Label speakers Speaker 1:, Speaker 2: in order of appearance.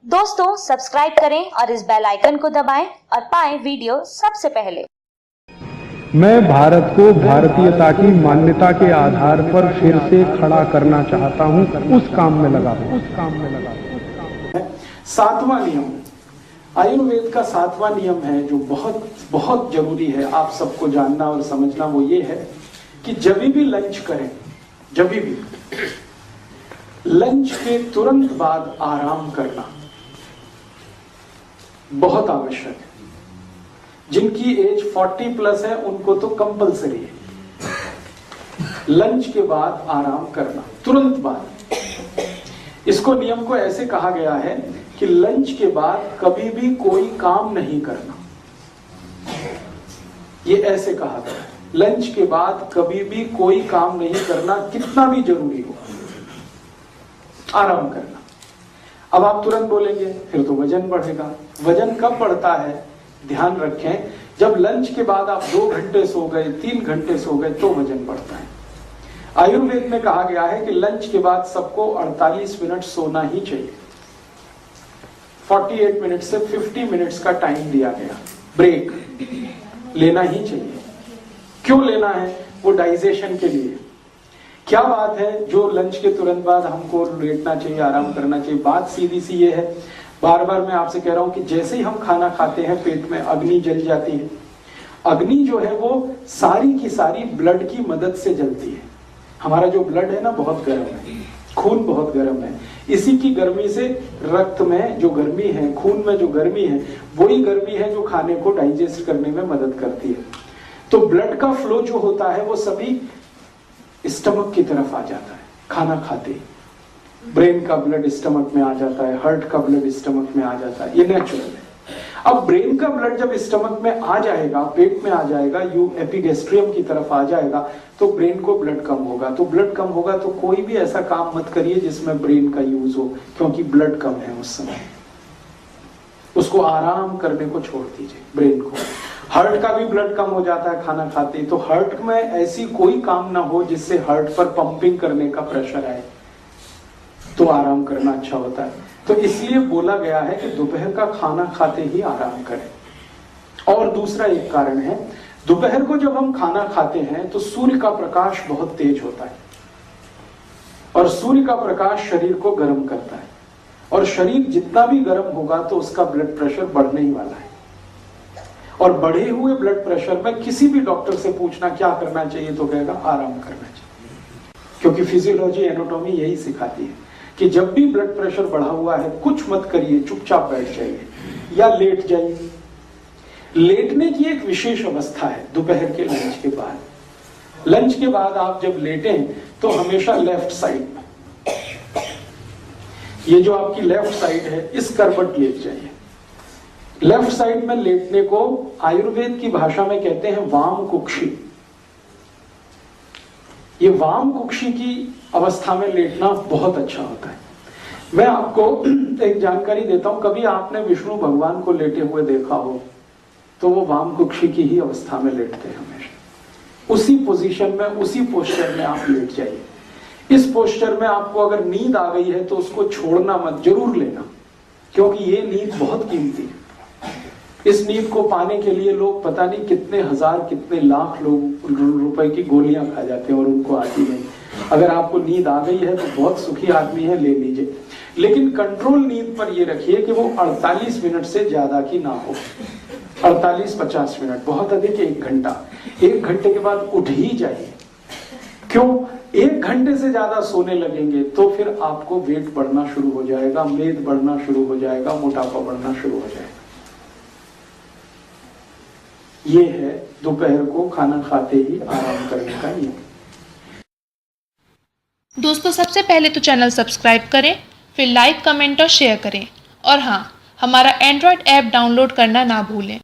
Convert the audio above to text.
Speaker 1: दोस्तों सब्सक्राइब करें और इस बेल आइकन को दबाएं और पाएं वीडियो सबसे पहले।
Speaker 2: मैं भारत को भारतीयता की मान्यता के आधार पर फिर से खड़ा करना चाहता हूं, उस काम में लगा हूं।
Speaker 3: सातवां नियम आयुर्वेद का सातवां नियम है जो बहुत बहुत जरूरी है आप सबको जानना और समझना। वो ये है कि जब भी लंच करें, जब भी लंच के तुरंत बाद आराम करना बहुत आवश्यक है। जिनकी एज 40 प्लस है उनको तो कंपलसरी है लंच के बाद आराम करना, तुरंत बाद। इसको नियम को ऐसे कहा गया है कि लंच के बाद कभी भी कोई काम नहीं करना। ये ऐसे कहा गया है, लंच के बाद कभी भी कोई काम नहीं करना, कितना भी जरूरी हो, आराम करना। अब आप तुरंत बोलेंगे फिर तो वजन बढ़ेगा। वजन कब बढ़ता है? ध्यान रखें, जब लंच के बाद आप 2 घंटे सो गए, 3 घंटे सो गए तो वजन बढ़ता है। आयुर्वेद में कहा गया है कि लंच के बाद सबको 48 मिनट सोना ही चाहिए। 48 मिनट से 50 मिनट्स का टाइम दिया गया, ब्रेक लेना ही चाहिए। क्यों लेना है? वो डाइजेशन के लिए। क्या बात है जो लंच के तुरंत बाद हमको लेटना चाहिए, आराम करना चाहिए? बात सीधी सी ये है, बार बार मैं आपसे कह रहा हूं कि जैसे ही हम खाना खाते हैं पेट में अग्नि जल जाती है। अग्नि जो है वो सारी की सारी ब्लड की मदद से जलती है। हमारा जो ब्लड है ना बहुत गर्म है, खून बहुत गर्म है। इसी की गर्मी से रक्त में जो गर्मी है, खून में जो गर्मी है, वही गर्मी है जो खाने को डाइजेस्ट करने में मदद करती है। तो ब्लड का फ्लो जो होता है वो सभी स्टमक की तरफ आ जाता है। खाना खाते ही ब्रेन का ब्लड स्टमक में आ जाता है, हार्ट का ब्लड स्टमक में आ जाता है, ये नेचुरल है। अब ब्रेन का ब्लड जब स्टमक में आ जाएगा, पेट में आ जाएगा, यू एपिगेस्ट्रियम की तरफ आ जाएगा, तो ब्रेन को ब्लड कम होगा। तो ब्लड कम होगा तो कोई भी ऐसा काम मत करिए जिसमें ब्रेन का यूज हो, क्योंकि ब्लड कम है उस समय। उसको आराम करने को छोड़ दीजिए ब्रेन को। हार्ट का भी ब्लड कम हो जाता है खाना खाते ही, तो हार्ट में ऐसी कोई काम ना हो जिससे हार्ट पर पंपिंग करने का प्रेशर आए, तो आराम करना अच्छा होता है। तो इसलिए बोला गया है कि दोपहर का खाना खाते ही आराम करें। और दूसरा एक कारण है, दोपहर को जब हम खाना खाते हैं तो सूर्य का प्रकाश बहुत तेज होता है और सूर्य का प्रकाश शरीर को गर्म करता है, और शरीर जितना भी गर्म होगा तो उसका ब्लड प्रेशर बढ़ने ही वाला है। और बढ़े हुए ब्लड प्रेशर में किसी भी डॉक्टर से पूछना क्या करना चाहिए तो कहेगा आराम करना चाहिए, क्योंकि फिजियोलॉजी एनाटॉमी यही सिखाती है कि जब भी ब्लड प्रेशर बढ़ा हुआ है कुछ मत करिए, चुपचाप बैठ जाइए या लेट जाइए। लेटने की एक विशेष अवस्था है दोपहर के लंच के बाद। लंच के बाद आप जब लेटें तो हमेशा लेफ्ट साइड, ये जो आपकी लेफ्ट साइड है इस करवट लेट जाइए। लेफ्ट साइड में लेटने को आयुर्वेद की भाषा में कहते हैं वाम कुक्षी। ये वाम कुक्षी की अवस्था में लेटना बहुत अच्छा होता है। मैं आपको एक जानकारी देता हूं, कभी आपने विष्णु भगवान को लेटे हुए देखा हो तो वो वाम कुक्षी की ही अवस्था में लेटते हैं हमेशा। उसी पोजीशन में, उसी पोस्चर में आप लेट जाइए। इस पोस्चर में आपको अगर नींद आ गई है तो उसको छोड़ना मत, जरूर लेना, क्योंकि ये नींद बहुत कीमती है। इस नींद को पाने के लिए लोग पता नहीं कितने हजार, कितने लाख लोग रुपए की गोलियां खा जाते हैं और उनको आती नहीं। अगर आपको नींद आ गई है तो बहुत सुखी आदमी है, ले लीजिए, लेकिन कंट्रोल नींद पर ये रखिए कि वो 48 मिनट से ज्यादा की ना हो। 48-50 मिनट, बहुत अधिक 1 घंटा। 1 घंटे के बाद उठ ही जाइए। क्यों? 1 घंटे से ज्यादा सोने लगेंगे तो फिर आपको वेट बढ़ना शुरू हो जाएगा, मेद बढ़ना शुरू हो जाएगा, मोटापा बढ़ना शुरू हो जाएगा। ये है दोपहर को खाना खाते ही आराम करने का नियम।
Speaker 4: दोस्तों सबसे पहले तो चैनल सब्सक्राइब करें, फिर लाइक, कमेंट और शेयर करें। और हाँ, हमारा एंड्रॉयड ऐप डाउनलोड करना ना भूलें।